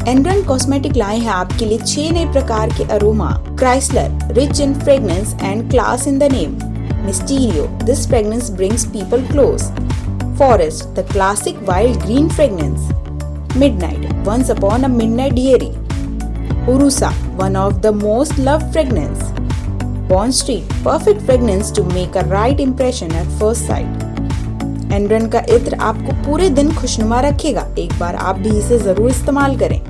एनरन cosmetic लाए हैं आपके लिए 6 नए प्रकार के aroma. Chrysler, rich in fragrance and class in the name. Mysterio, this fragrance brings people close. Forest, the classic wild green fragrance. Midnight, once upon a midnight dreary. उरुसा, one of the most loved fragrance. Bond Street, perfect fragrance to make a right impression at first sight. एनरन का इत्र आपको पूरे दिन खुशनुमा रखेगा। एक बार आप भी इसे जरूर इस्तेमाल करें।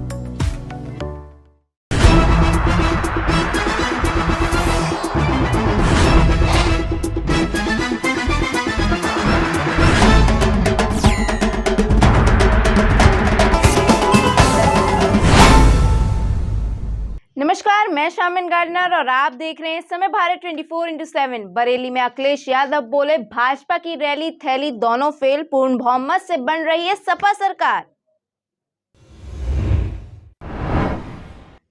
नमस्कार, मैं शामिन गार्डनर और आप देख रहे हैं समय भारत 24/7। बरेली में अखिलेश यादव बोले, भाजपा की रैली थैली दोनों फेल, पूर्ण बहुमत से बन रही है सपा सरकार।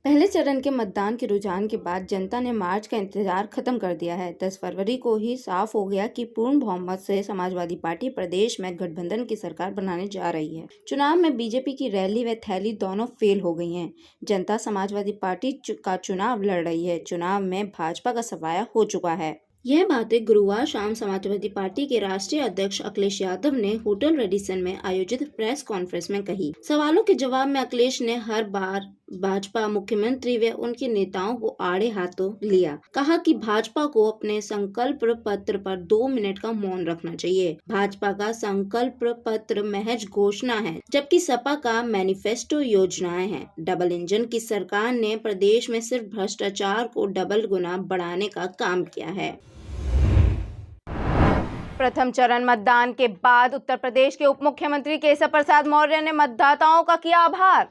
पहले चरण के मतदान के रुझान के बाद जनता ने मार्च का इंतजार खत्म कर दिया है। 10 फरवरी को ही साफ हो गया कि पूर्ण बहुमत से समाजवादी पार्टी प्रदेश में गठबंधन की सरकार बनाने जा रही है। चुनाव में बीजेपी की रैली व थैली दोनों फेल हो गई हैं। जनता समाजवादी पार्टी का चुनाव लड़ रही है। चुनाव में भाजपा का सफाया हो चुका है। यह बातें गुरुवार शाम समाजवादी पार्टी के राष्ट्रीय अध्यक्ष अखिलेश यादव ने होटल रेडिसन में आयोजित प्रेस कॉन्फ्रेंस में कही। सवालों के जवाब में अखिलेश ने हर बार भाजपा मुख्यमंत्री व उनके नेताओं को आड़े हाथों लिया। कहा कि भाजपा को अपने संकल्प पत्र पर 2 मिनट का मौन रखना चाहिए। भाजपा का संकल्प पत्र महज घोषणा है, जबकि सपा का मैनिफेस्टो योजनाएं हैं। डबल इंजन की सरकार ने प्रदेश में सिर्फ भ्रष्टाचार को डबल गुना बढ़ाने का काम किया है। प्रथम चरण मतदान के बाद उत्तर प्रदेश के उप मुख्यमंत्री केशव प्रसाद मौर्य ने मतदाताओं का किया आभार।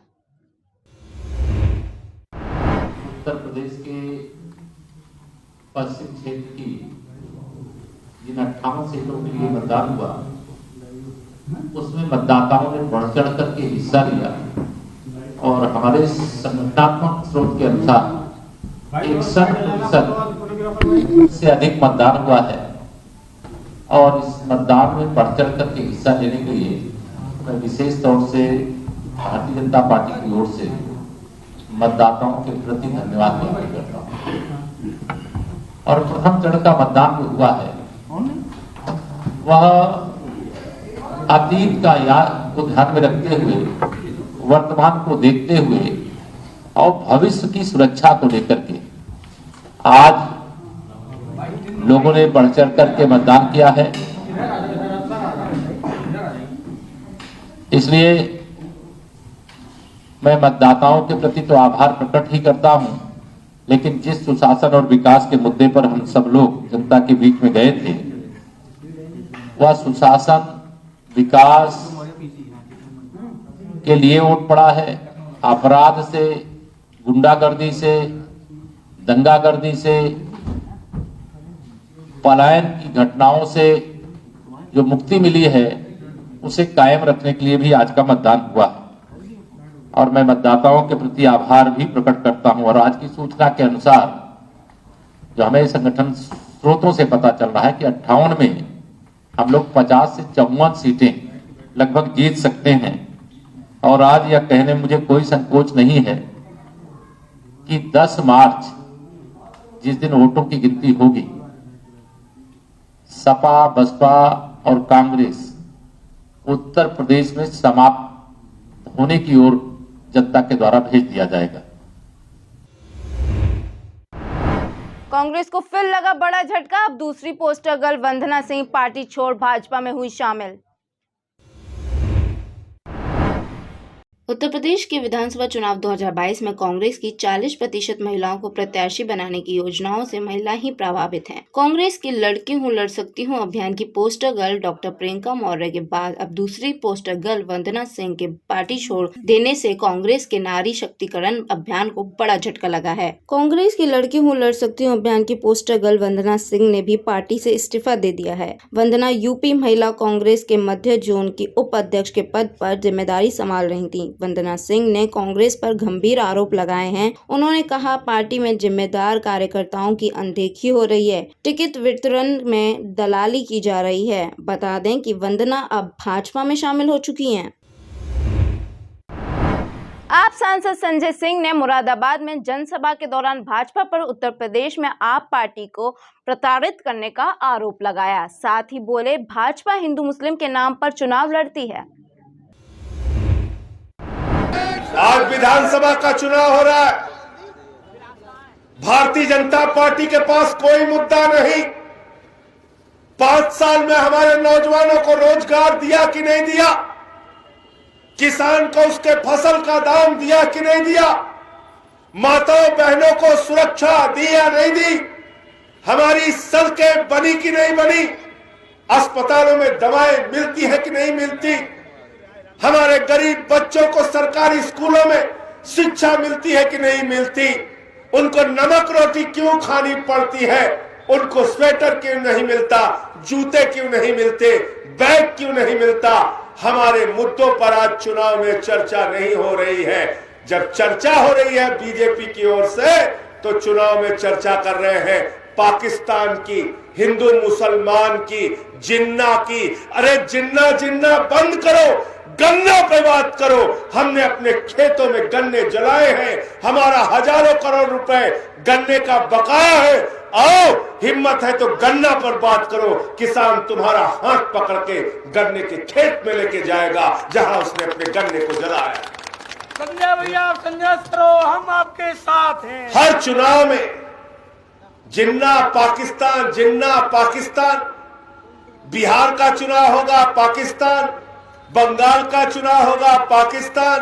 उत्तर प्रदेश के पश्चिम क्षेत्र की जिन 58 सीटों के लिए मतदान हुआ, उसमें मतदाताओं ने बढ़ चढ़ करके हिस्सा लिया और हमारे संगठनात्मक स्रोत के अनुसार 61% से अधिक मतदान हुआ है। और इस मतदान में बढ़ चढ़ करके हिस्सा लेने के लिए मैं विशेष तौर से भारतीय जनता पार्टी की ओर से मतदाताओं के प्रति धन्यवाद व्यक्त करता हूँ। और प्रथम चरण का मतदान जो हुआ है वह अतीत का याद को ध्यान में रखते हुए, वर्तमान को देखते हुए और भविष्य की सुरक्षा को लेकर के आज लोगों ने बढ़ चढ़ करके मतदान किया है। इसलिए मैं मतदाताओं के प्रति तो आभार प्रकट ही करता हूं, लेकिन जिस सुशासन और विकास के मुद्दे पर हम सब लोग जनता के बीच में गए थे, वह सुशासन विकास के लिए वोट पड़ा है। अपराध से, गुंडागर्दी से, दंगागर्दी से, पलायन की घटनाओं से जो मुक्ति मिली है, उसे कायम रखने के लिए भी आज का मतदान हुआ और मैं मतदाताओं के प्रति आभार भी प्रकट करता हूं। और आज की सूचना के अनुसार जो हमें संगठन स्रोतों से पता चल रहा है कि 58 में हम लोग 50 से 54 सीटें लगभग जीत सकते हैं। और आज यह कहने में मुझे कोई संकोच नहीं है कि 10 मार्च जिस दिन वोटों की गिनती होगी, सपा, बसपा और कांग्रेस उत्तर प्रदेश में समाप्त होने की ओर जनता के द्वारा भेज दिया जाएगा। कांग्रेस को फिर लगा बड़ा झटका। अब दूसरी पोस्टर गर्ल वंदना सिंह पार्टी छोड़ भाजपा में हुई शामिल। उत्तर प्रदेश के विधानसभा चुनाव 2022 में कांग्रेस की 40% महिलाओं को प्रत्याशी बनाने की योजनाओं से महिलाएं ही प्रभावित हैं। कांग्रेस की लड़की हूँ लड़ सकती हूँ अभियान की poster girl doctor Priyanka Maurya के बाद अब दूसरी पोस्टर गर्ल वंदना सिंह के पार्टी छोड़ देने से कांग्रेस के नारी शक्तिकरण अभियान को बड़ा झटका लगा है। कांग्रेस की लड़की हूँ लड़ सकती हूँ अभियान की पोस्टर गर्ल वंदना सिंह ने भी पार्टी से इस्तीफा दे दिया है। वंदना यूपी महिला कांग्रेस के मध्य जोन की उप अध्यक्ष के पद पर जिम्मेदारी संभाल रही थी। वंदना सिंह ने कांग्रेस पर गंभीर आरोप लगाए हैं। उन्होंने कहा, पार्टी में जिम्मेदार कार्यकर्ताओं की अनदेखी हो रही है, टिकट वितरण में दलाली की जा रही है। बता दें कि वंदना अब भाजपा में शामिल हो चुकी हैं। आप सांसद संजय सिंह ने मुरादाबाद में जनसभा के दौरान भाजपा पर उत्तर प्रदेश में आप पार्टी को प्रताड़ित करने का आरोप लगाया। साथ ही बोले, भाजपा हिंदू मुस्लिम के नाम पर चुनाव लड़ती है। आज विधानसभा का चुनाव हो रहा है। भारतीय जनता पार्टी के पास कोई मुद्दा नहीं। 5 साल में हमारे नौजवानों को रोजगार दिया कि नहीं दिया? किसान को उसके फसल का दाम दिया कि नहीं दिया? माताओं बहनों को सुरक्षा दी या नहीं दी? हमारी सड़कें बनी कि नहीं बनी? अस्पतालों में दवाएं मिलती है कि नहीं मिलती? हमारे गरीब बच्चों को सरकारी स्कूलों में शिक्षा मिलती है कि नहीं मिलती? उनको नमक रोटी क्यों खानी पड़ती है? उनको स्वेटर क्यों नहीं मिलता? जूते क्यों नहीं मिलते? बैग क्यों नहीं मिलता? हमारे मुद्दों पर आज चुनाव में चर्चा नहीं हो रही है। जब चर्चा हो रही है बीजेपी की ओर से, तो चुनाव में चर्चा कर रहे हैं पाकिस्तान की, हिंदू मुसलमान की, जिन्ना की। अरे जिन्ना जिन्ना बंद करो, गन्ना पे बात करो। हमने अपने खेतों में गन्ने जलाए हैं, हमारा हजारों करोड़ रुपए गन्ने का बकाया है। आओ, हिम्मत है तो गन्ना पर बात करो। किसान तुम्हारा हाथ पकड़ के गन्ने के खेत में लेके जाएगा जहां उसने अपने गन्ने को जलाया। संजय भैया संन्यास करो, हम आपके साथ हैं। हर चुनाव में जिन्ना पाकिस्तान, जिन्ना पाकिस्तान। बिहार का चुनाव होगा पाकिस्तान, बंगाल का चुनाव होगा पाकिस्तान,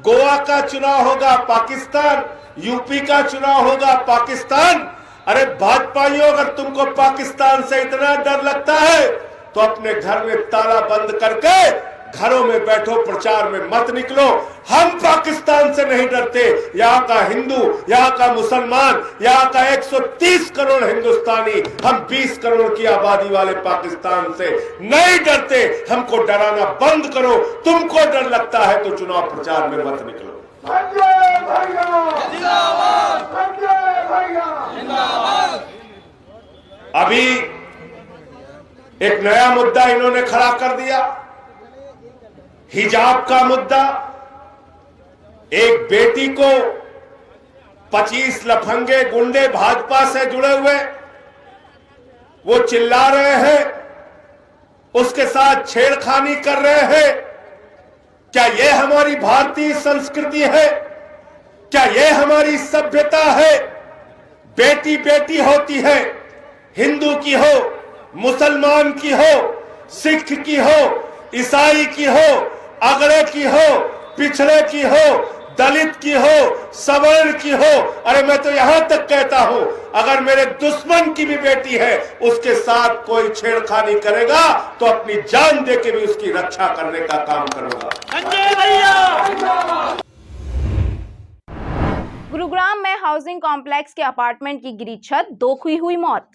गोवा का चुनाव होगा पाकिस्तान, यूपी का चुनाव होगा पाकिस्तान। अरे भाजपाइयों, अगर तुमको पाकिस्तान से इतना डर लगता है तो अपने घर में ताला बंद करके घरों में बैठो, प्रचार में मत निकलो। हम पाकिस्तान से नहीं डरते। यहाँ का हिंदू, यहाँ का मुसलमान, यहाँ का 130 करोड़ हिंदुस्तानी, हम 20 करोड़ की आबादी वाले पाकिस्तान से नहीं डरते। हमको डराना बंद करो। तुमको डर लगता है तो चुनाव प्रचार में मत निकलो। अभी एक नया मुद्दा इन्होंने खड़ा कर दिया, हिजाब का मुद्दा। एक बेटी को 25 लफंगे गुंडे भाजपा से जुड़े हुए वो चिल्ला रहे हैं, उसके साथ छेड़खानी कर रहे हैं। क्या यह हमारी भारतीय संस्कृति है? क्या यह हमारी सभ्यता है? बेटी बेटी होती है, हिंदू की हो, मुसलमान की हो, सिख की हो, ईसाई की हो, अगड़े की हो, पिछड़े की हो, दलित की हो, सवर्ण की हो। अरे मैं तो यहां तक कहता हूं, अगर मेरे दुश्मन की भी बेटी है, उसके साथ कोई छेड़खानी करेगा तो अपनी जान देके भी उसकी रक्षा करने का काम करूंगा। संजय भैया। गुरुग्राम में हाउसिंग कॉम्प्लेक्स के अपार्टमेंट की गिरी छत, 2 की हुई मौत।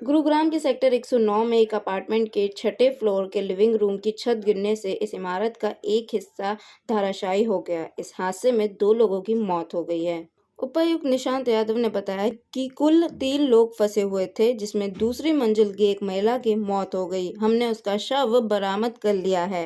गुरुग्राम के सेक्टर 109 में एक अपार्टमेंट के 6ठे फ्लोर के लिविंग रूम की छत गिरने से इस इमारत का एक हिस्सा धराशायी हो गया। इस हादसे में 2 लोगों की मौत हो गई है। उपायुक्त निशांत यादव ने बताया कि कुल 3 लोग फंसे हुए थे, जिसमें दूसरी मंजिल की एक महिला की मौत हो गई। हमने उसका शव बरामद कर लिया है।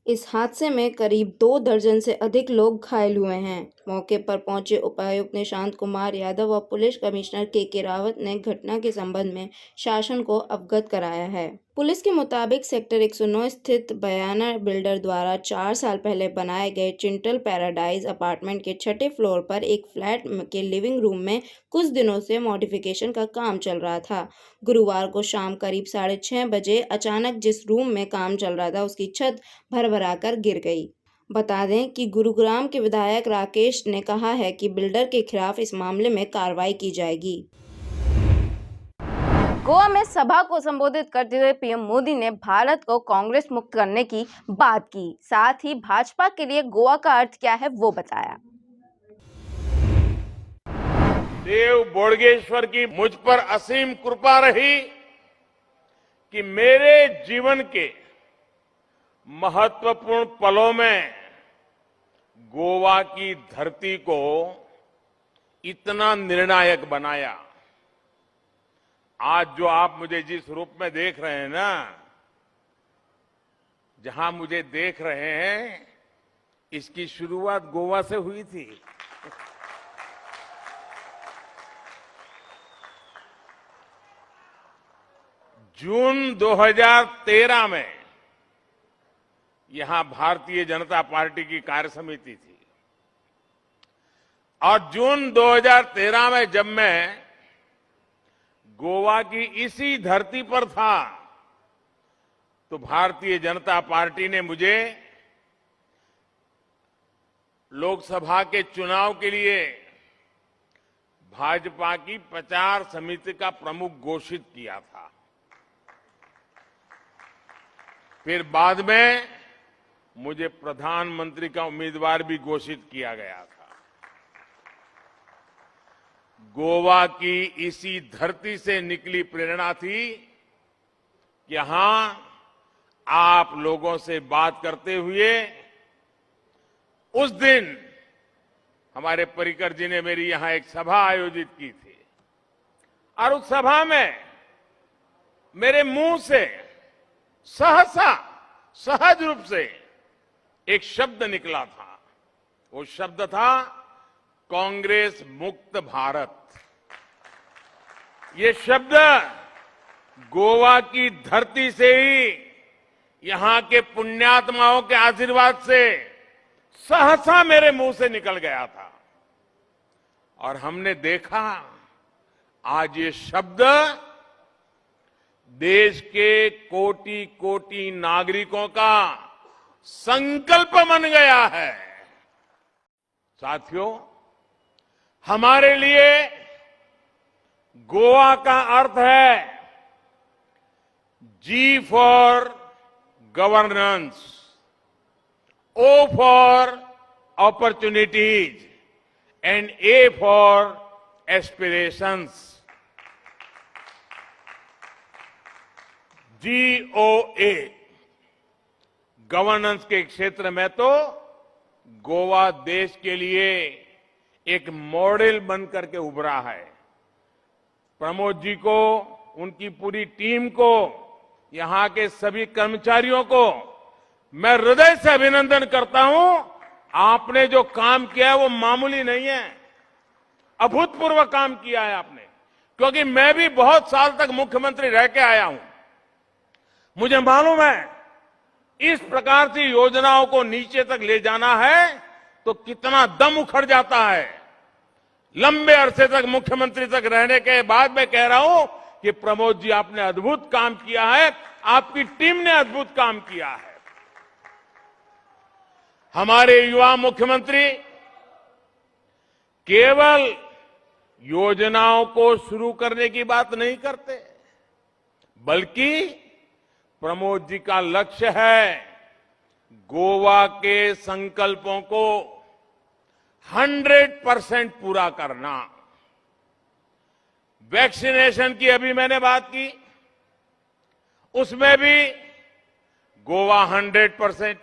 इस हादसे में करीब 2 दर्जन से अधिक लोग घायल हुए हैं। मौके पर पहुंचे उपायुक्त निशांत कुमार यादव और पुलिस कमिश्नर के रावत ने घटना के संबंध में शासन को अवगत कराया है। पुलिस के मुताबिक सेक्टर 109 स्थित बयाना बिल्डर द्वारा 4 साल पहले बनाए गए चिंटल पैराडाइज अपार्टमेंट के 6ठे फ्लोर पर एक फ्लैट के लिविंग रूम में कुछ दिनों से मॉडिफिकेशन का काम चल रहा था। गुरुवार को शाम करीब 6:30 बजे अचानक जिस रूम में काम चल रहा था उसकी छत भरभराकर गिर गई। बता दें कि गुरुग्राम के विधायक राकेश ने कहा है कि बिल्डर के खिलाफ इस मामले में कार्रवाई की जाएगी। गोवा में सभा को संबोधित करते हुए पीएम मोदी ने भारत को कांग्रेस मुक्त करने की बात की। साथ ही भाजपा के लिए गोवा का अर्थ क्या है वो बताया। देव बोडगेश्वर की मुझ पर असीम कृपा रही कि मेरे जीवन के महत्वपूर्ण पलों में गोवा की धरती को इतना निर्णायक बनाया। आज जो आप मुझे जिस रूप में देख रहे हैं ना, जहां मुझे देख रहे हैं, इसकी शुरुआत गोवा से हुई थी। जून 2013 में यहां भारतीय जनता पार्टी की कार्य समिति थी और जून 2013 में जब मैं गोवा की इसी धरती पर था, तो भारतीय जनता पार्टी ने मुझे लोकसभा के चुनाव के लिए भाजपा की प्रचार समिति का प्रमुख घोषित किया था। फिर बाद में मुझे प्रधानमंत्री का उम्मीदवार भी घोषित किया गया था। गोवा की इसी धरती से निकली प्रेरणा थी कि यहां आप लोगों से बात करते हुए उस दिन हमारे पर्रिकर जी ने मेरी यहां एक सभा आयोजित की थी और उस सभा में मेरे मुंह से सहसा सहज रूप से एक शब्द निकला था। वो शब्द था कांग्रेस मुक्त भारत। ये शब्द गोवा की धरती से ही, यहां के पुण्यात्माओं के आशीर्वाद से सहसा मेरे मुंह से निकल गया था और हमने देखा आज ये शब्द देश के कोटि कोटि नागरिकों का संकल्प बन गया है। साथियों, हमारे लिए गोवा का अर्थ है G for governance, O for opportunities and A for aspirations. GOA governance के क्षेत्र में तो गोवा देश के लिए एक मॉडल बनकर के उभरा है। प्रमोद जी को, उनकी पूरी टीम को, यहां के सभी कर्मचारियों को मैं हृदय से अभिनंदन करता हूं। आपने जो काम किया है वो मामूली नहीं है, अभूतपूर्व काम किया है आपने। क्योंकि मैं भी बहुत साल तक मुख्यमंत्री रह के आया हूं, मुझे मालूम है इस प्रकार की योजनाओं को नीचे तक ले जाना है तो कितना दम उखड़ जाता है। लंबे अरसे तक मुख्यमंत्री तक रहने के बाद मैं कह रहा हूं कि प्रमोद जी आपने अद्भुत काम किया है, आपकी टीम ने अद्भुत काम किया है। हमारे युवा मुख्यमंत्री केवल योजनाओं को शुरू करने की बात नहीं करते, बल्कि प्रमोद जी का लक्ष्य है गोवा के संकल्पों को 100% पूरा करना। वैक्सीनेशन की अभी मैंने बात की, उसमें भी गोवा 100%।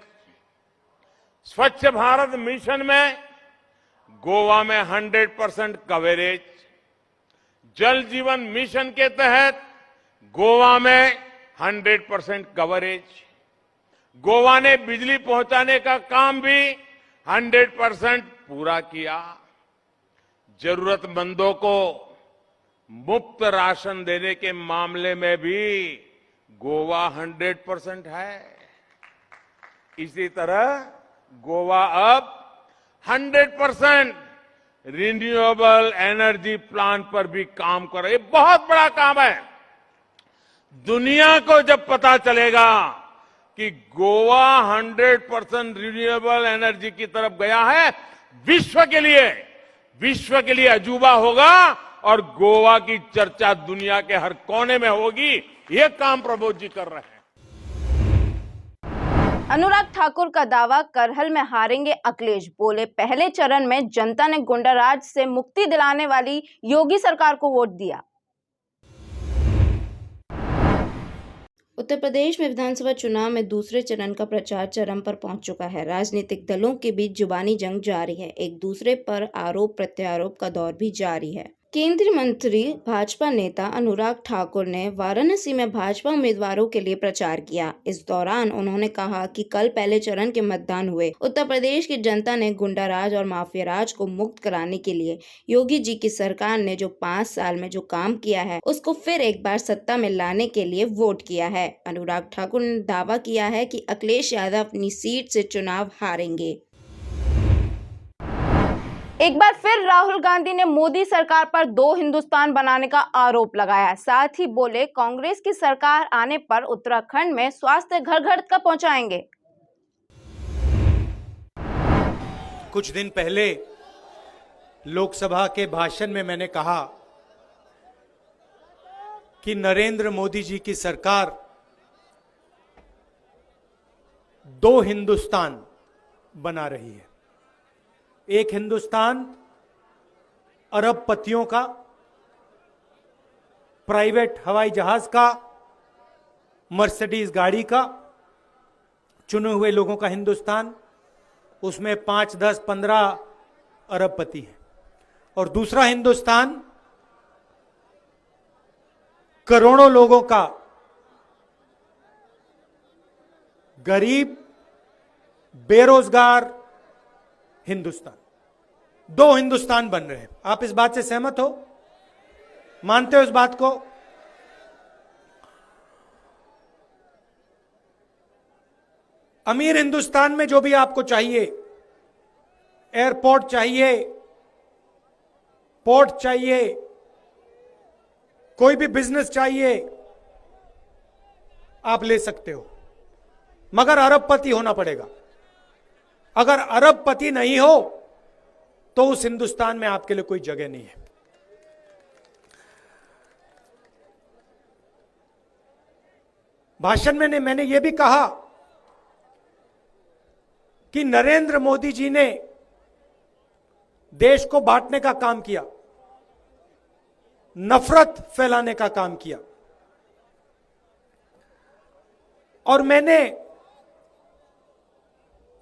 स्वच्छ भारत मिशन में गोवा में 100% कवरेज। जल जीवन मिशन के तहत गोवा में 100% कवरेज। गोवा ने बिजली पहुंचाने का काम भी 100% पूरा किया। जरूरतमंदों को मुफ्त राशन देने के मामले में भी गोवा 100% है। इसी तरह गोवा अब 100% रिन्यूएबल एनर्जी प्लांट पर भी काम कर रहा है। ये बहुत बड़ा काम है। दुनिया को जब पता चलेगा कि गोवा 100% रिन्यूएबल एनर्जी की तरफ गया है, विश्व के लिए अजूबा होगा और गोवा की चर्चा दुनिया के हर कोने में होगी। ये काम प्रमोद जी कर रहे हैं। अनुराग ठाकुर का दावा, करहल में हारेंगे अखिलेश। बोले, पहले चरण में जनता ने गुंडाराज से मुक्ति दिलाने वाली योगी सरकार को वोट दिया। उत्तर प्रदेश में विधानसभा चुनाव में दूसरे चरण का प्रचार चरम पर पहुंच चुका है। राजनीतिक दलों के बीच जुबानी जंग जारी है। एक दूसरे पर आरोप प्रत्यारोप का दौर भी जारी है। केंद्रीय मंत्री भाजपा नेता अनुराग ठाकुर ने वाराणसी में भाजपा उम्मीदवारों के लिए प्रचार किया। इस दौरान उन्होंने कहा कि कल पहले चरण के मतदान हुए। उत्तर प्रदेश की जनता ने गुंडाराज और माफिया राज को मुक्त कराने के लिए योगी जी की सरकार ने जो 5 साल में जो काम किया है उसको फिर एक बार सत्ता में लाने के लिए वोट किया है। अनुराग ठाकुर ने दावा किया है कि अखिलेश यादव अपनी सीट से चुनाव हारेंगे। एक बार फिर राहुल गांधी ने मोदी सरकार पर 2 हिंदुस्तान बनाने का आरोप लगाया। साथ ही बोले कांग्रेस की सरकार आने पर उत्तराखंड में स्वास्थ्य घर घर तक पहुंचाएंगे। कुछ दिन पहले लोकसभा के भाषण में मैंने कहा कि नरेंद्र मोदी जी की सरकार 2 हिंदुस्तान बना रही है। एक हिंदुस्तान अरबपतियों का, प्राइवेट हवाई जहाज का, मर्सिडीज गाड़ी का, चुने हुए लोगों का हिंदुस्तान, उसमें 5, 10, 15 अरबपति हैं। और दूसरा हिंदुस्तान करोड़ों लोगों का, गरीब, बेरोजगार हिंदुस्तान। 2 हिंदुस्तान बन रहे हैं। आप इस बात से सहमत हो? मानते हो इस बात को? अमीर हिंदुस्तान में जो भी आपको चाहिए, एयरपोर्ट चाहिए, पोर्ट चाहिए, कोई भी बिजनेस चाहिए, आप ले सकते हो, मगर अरबपति होना पड़ेगा। अगर अरबपति नहीं हो तो उस हिंदुस्तान में आपके लिए कोई जगह नहीं है। भाषण में मैंने यह भी कहा कि नरेंद्र मोदी जी ने देश को बांटने का काम किया, नफरत फैलाने का काम किया। और मैंने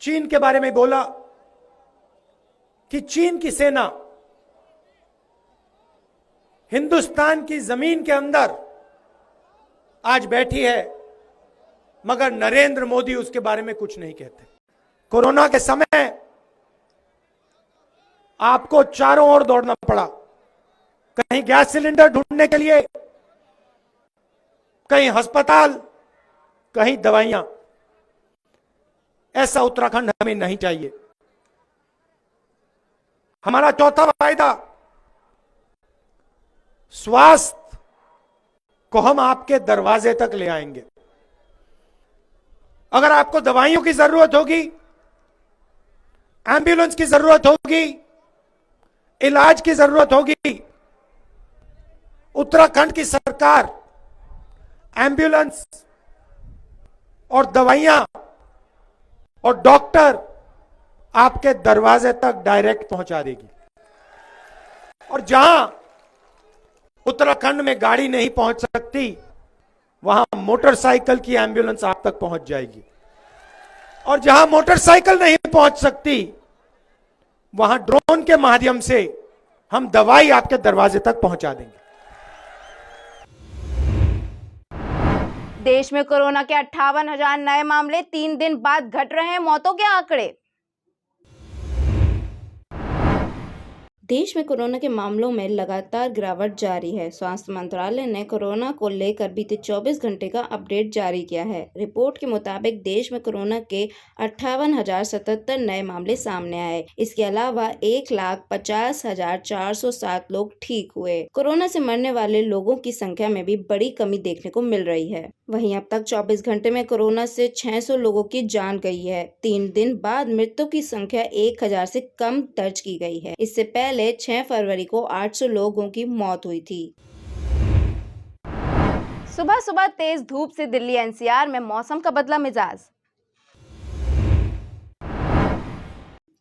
चीन के बारे में बोला कि चीन की सेना हिंदुस्तान की जमीन के अंदर आज बैठी है, मगर नरेंद्र मोदी उसके बारे में कुछ नहीं कहते। कोरोना के समय आपको चारों ओर दौड़ना पड़ा, कहीं गैस सिलेंडर ढूंढने के लिए, कहीं अस्पताल, कहीं दवाइयां। ऐसा उत्तराखंड हमें नहीं चाहिए। हमारा चौथा वायदा, स्वास्थ्य को हम आपके दरवाजे तक ले आएंगे। अगर आपको दवाइयों की जरूरत होगी, एम्बुलेंस की जरूरत होगी, इलाज की जरूरत होगी, उत्तराखंड की सरकार एम्बुलेंस और दवाइयां और डॉक्टर आपके दरवाजे तक डायरेक्ट पहुंचा देगी। और जहां उत्तराखंड में गाड़ी नहीं पहुंच सकती, वहां मोटरसाइकिल की एम्बुलेंस आप तक पहुंच जाएगी। और जहां मोटरसाइकिल नहीं पहुंच सकती, वहां ड्रोन के माध्यम से हम दवाई आपके दरवाजे तक पहुंचा देंगे। देश में कोरोना के 58,000 नए मामले, 3 दिन बाद घट रहे हैं मौतों के आंकड़े। देश में कोरोना के मामलों में लगातार गिरावट जारी है। स्वास्थ्य मंत्रालय ने कोरोना को लेकर बीते 24 घंटे का अपडेट जारी किया है। रिपोर्ट के मुताबिक देश में कोरोना के 58,077 नए मामले सामने आए। इसके अलावा 1,50,407 लोग ठीक हुए। कोरोना से मरने वाले लोगों की संख्या में भी बड़ी कमी देखने को मिल रही है। वहीं अब तक 24 घंटे में कोरोना से 600 लोगों की जान गई है। 3 दिन बाद मृत्यु की संख्या 1000 से कम दर्ज की गई है। इससे पहले 6 फरवरी को 800 लोगों की मौत हुई थी। सुबह सुबह तेज धूप से दिल्ली एनसीआर में मौसम का बदला मिजाज।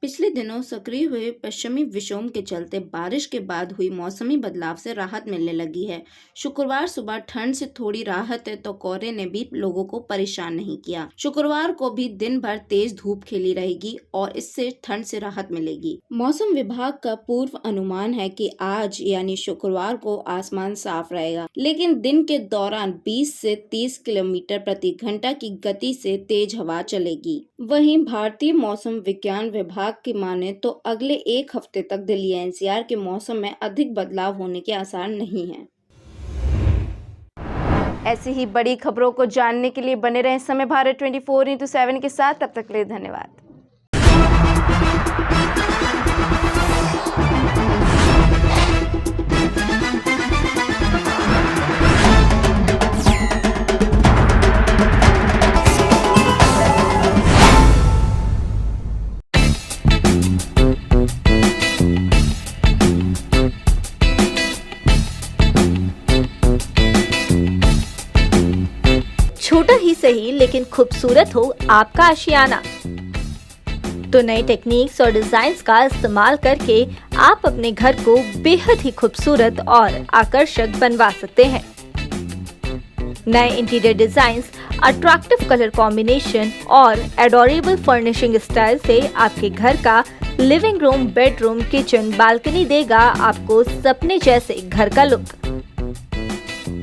पिछले दिनों सक्रिय हुए पश्चिमी विक्षोभ के चलते बारिश के बाद हुई मौसमी बदलाव से राहत मिलने लगी है। शुक्रवार सुबह ठंड से थोड़ी राहत है तो कोहरे ने भी लोगों को परेशान नहीं किया। शुक्रवार को भी दिन भर तेज धूप खिली रहेगी और इससे ठंड से राहत मिलेगी। मौसम विभाग का पूर्व अनुमान है कि आज यानी शुक्रवार को आसमान साफ रहेगा, लेकिन दिन के दौरान 20 से 30 किलोमीटर प्रति घंटा की गति से तेज हवा चलेगी। वहीं भारतीय मौसम विज्ञान विभाग की माने तो अगले एक हफ्ते तक दिल्ली एनसीआर के मौसम में अधिक बदलाव होने के आसार नहीं हैं। ऐसी ही बड़ी खबरों को जानने के लिए बने रहें समय भारत 24/7 के साथ। तब तक के लिए धन्यवाद। छोटा ही सही लेकिन खूबसूरत हो आपका आशियाना, तो नए टेक्निक्स और डिजाइन्स का इस्तेमाल करके आप अपने घर को बेहद ही खूबसूरत और आकर्षक बनवा सकते हैं। नए interior designs, attractive colour combination और एडोरेबल फर्निशिंग स्टाइल से आपके घर का living room, bedroom, kitchen, balcony देगा आपको सपने जैसे घर का लुक।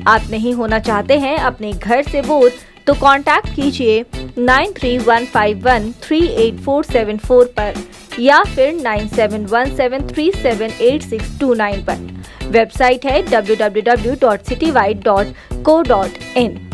आप नहीं होना चाहते हैं अपने घर से बोर, तो कांटेक्ट कीजिए 9315138474 पर या फिर 9717378629 पर। वेबसाइट है www.citywide.co.in।